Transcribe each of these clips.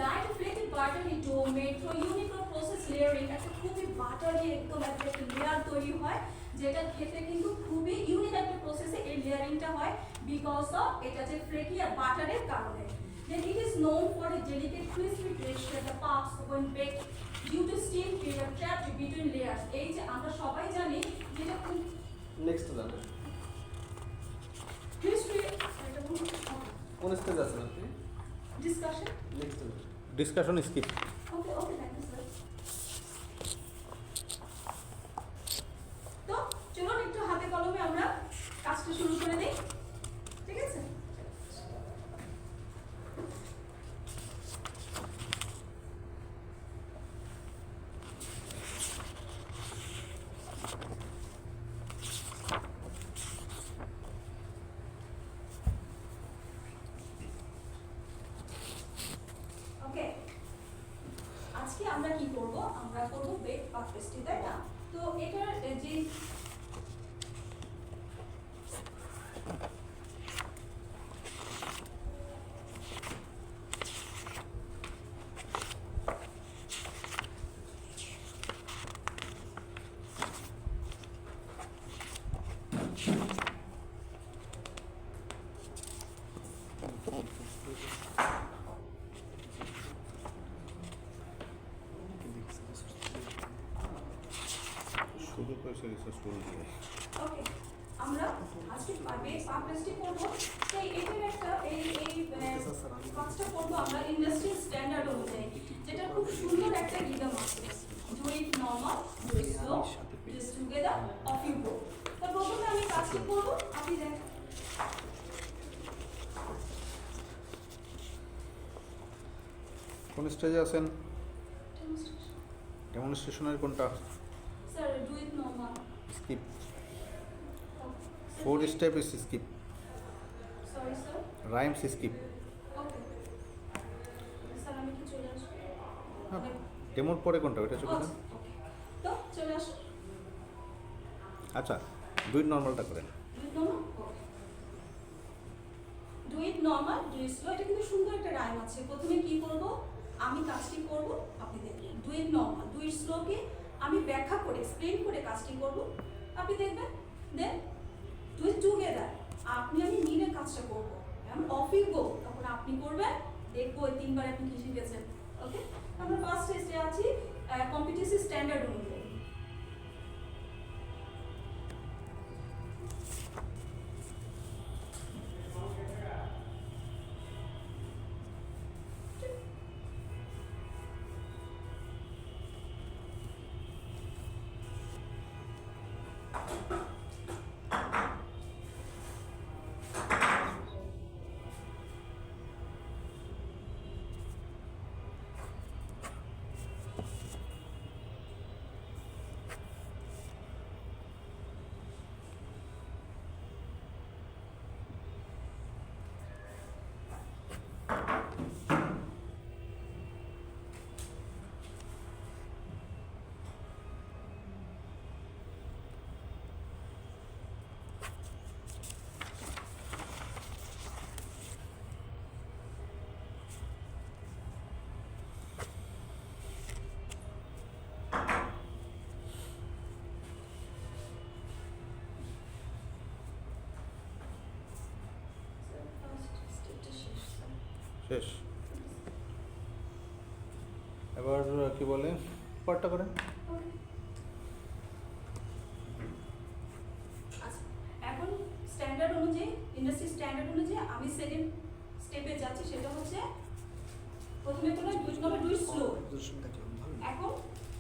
Light flaky buttery dough made through uniform process layering, একটা খুবই buttery একদম একটা লেয়ার তৈরি হয়, যেটা খেতে কিন্তু খুবই ইউনিক একটা প্রসেসে এই লেয়ারিংটা হয় বিকজ অফ এটা যে ফ্লেকি আর বাটারের কারণে। Then it is known for a delicate crispy texture that puffs when baked due to steam period trapped between layers. এই যে আমরা সবাই জানি যেটা খুব নেক্সট জানেন crispy এটা কোন স্টেজ আছেন আপনি? Discussion next discussion skip. Okay okay thank you sir. তো চলুন একটু হাতে কলমে আমরা কাজটা শুরু করে দিই, ঠিক আছে? ওকে, আজকে আমরা কি করব? আমরা করব বেক পাফ পেস্ট্রি, তাই না? তো এটার যে শুরু করেছে রিসার্চ করে দিয়ে। ওকে, আমরা আজকে বেক পাফ পেস্ট্রি করব। তো এটার একটা এই কাজটা করব আমরা ইন্ডাস্ট্রি স্ট্যান্ডার্ড অনুযায়ী, যেটা খুব সুন্দর একটা রিদম আছে। Do it normal, do it slow, just together, off you go. তো প্রথমে আমি কাজটি করব, আপনি দেখেন। কোন স্টেজে আছেন? ডেমনস্ট্রেশনের কোনটা? Sir do it normal. Skip. 4 step is skip. Sorry sir. Rhymes skip. Okay sir, আমি কি চলে আসবো? ডেমোর পরে কোনটা? ওইটা চলে যান। ওকে, তো চলে আসুন। আচ্ছা, দুই নর্মালটা করেন। Do it normal, do it slow, এটা কিন্তু সুন্দর একটা রাইম আছে। প্রথমে কি করব? আমি কাজটি করব, আপনি দেখবেন। Do it normal, do it স্লোকে আমি ব্যাখ্যা করে এক্সপ্লেন করে কাজটি করব, আপনি দেখবেন। দেন ডু ইট টুগেদার, আপনি আমি মিলে কাজটা করব। আমি অফ ইউ গো, তখন আপনি করবেন, দেখবো এই 3 বার আপনি কি শিখেছেন। ওকে, আমরা ফার্স্ট স্টেজে আছি কম্পিটিটিভ স্ট্যান্ডার্ড অনুযায়ী। শেষ। এবার কি বলে পার্টটা করেন। আচ্ছা, এখন স্ট্যান্ডার্ড অনুযায়ী, ইন্ডাস্ট্রি স্ট্যান্ডার্ড অনুযায়ী আমি সেকেন্ড স্টেপে যাচ্ছি, সেটা হচ্ছে প্রথমে কোনো ডু ইট স্লো। এখন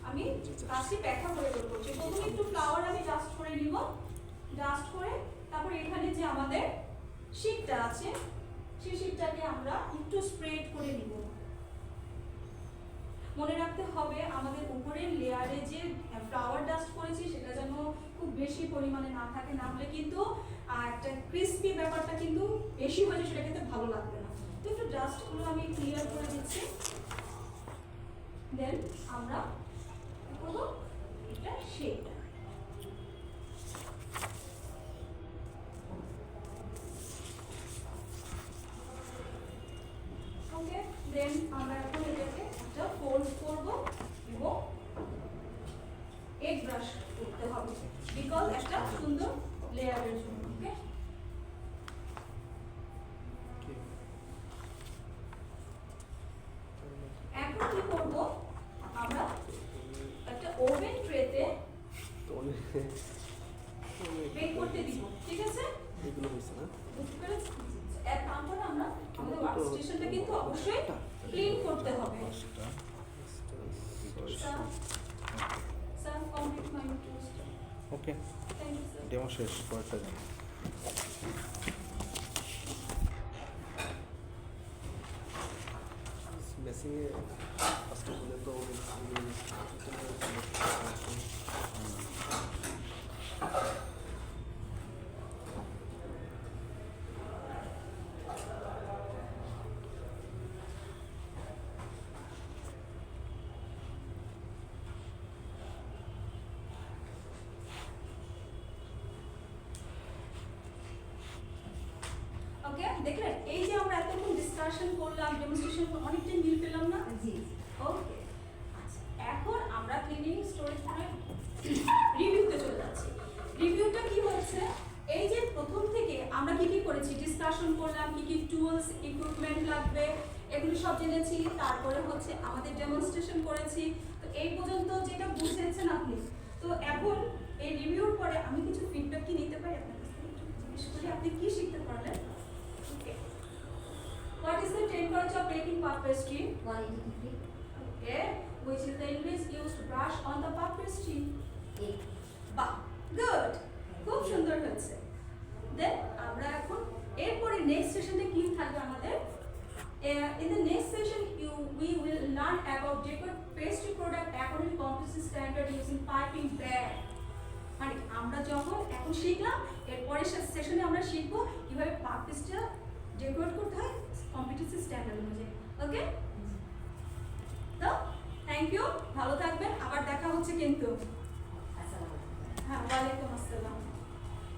আমি কাজটি ব্যাখ্যা করে করছি। প্রথমে একটু ফ্লাওয়ার আমি ডাস্ট করে নিব, ডাস্ট করে তারপর এখানে যে আমাদের শীটটা আছে সেই শীটটাকে আমরা একটু স্প্রেড করে নিব। মনে রাখতে হবে আমাদের উপরের লেয়ারে যে ফ্লাওয়ার ডাস্ট করেছি সেটা যেন খুব বেশি পরিমাণে না থাকে, না হলে কিন্তু একটা ক্রিস্পি ব্যাপারটা কিন্তু বেশি হয়ে যায়, সেটা কিন্তু ভালো লাগবে না। তো একটু ডাস্টগুলো আমি ক্লিয়ার করে দিচ্ছি। দেন আমরা কি করবো? এটা শেপ। ওকে, দেন আমরা এখন কিন্তু অবশ্যই ক্লিন করতে হবে। পাঁচটা sir sir complete my test. Okay thank you sir. Demo শেষ পরেরটা জানি বেসিংয়ে ফার্স্টে খুলে তো ওকে দেখলেন এই যে আমরা এতক্ষণ ডিসকাশন করলাম, ডেমনস্ট্রেশন অনেকটা মিল পেলাম না? জি ওকে আচ্ছা, এখন আমরা ক্লিনিং স্টোরেজ করে রিভিউতে চলে যাচ্ছি। রিভিউটা কি হচ্ছে, এই যে প্রথম থেকে আমরা কি কি করেছি, ডিসকাশন করলাম, কি কি টুলস ইকুইপমেন্ট লাগবে এগুলো সব জেনেছি, তারপরে হচ্ছে আমাদের ডেমনস্ট্রেশন করেছি। তো এই পর্যন্ত যেটা বুঝেছেন আপনি, তো এখন এই রিভিউর পরে আমি কিছু ফিডব্যাক কি নিতে পারি আপনার কাছ থেকে? একটু জিজ্ঞেস করি আপনি কি শিখতে পারলেন? Okay, what is the temperature of baking puff pastry? 180 degree. Okay, which is the English used to brush on the puff pastry? 8. বাহ, গুড, খুব সুন্দর হয়েছে। দেন আমরা এখন এরপরে নেক্সট সেশনে কি থাকবে আমাদের? In the next session, we will learn about different pastry product according to composition standard using piping bag. মানে আমরা যখন এখন শিখলাম, এরপরে সেশনে আমরা শিখবো কিভাবে পাফ পেস্ট্রিটা ডেকোরেট করতে হয় কম্পিটিটিভ স্ট্যান্ডার্ড অনুযায়ী। ওকে, তো থ্যাংক ইউ, ভালো থাকবেন, আবার দেখা হচ্ছে কিন্তু। আসসালামু আলাইকুম। হ্যাঁ, ওয়ালাইকুম আসসালাম।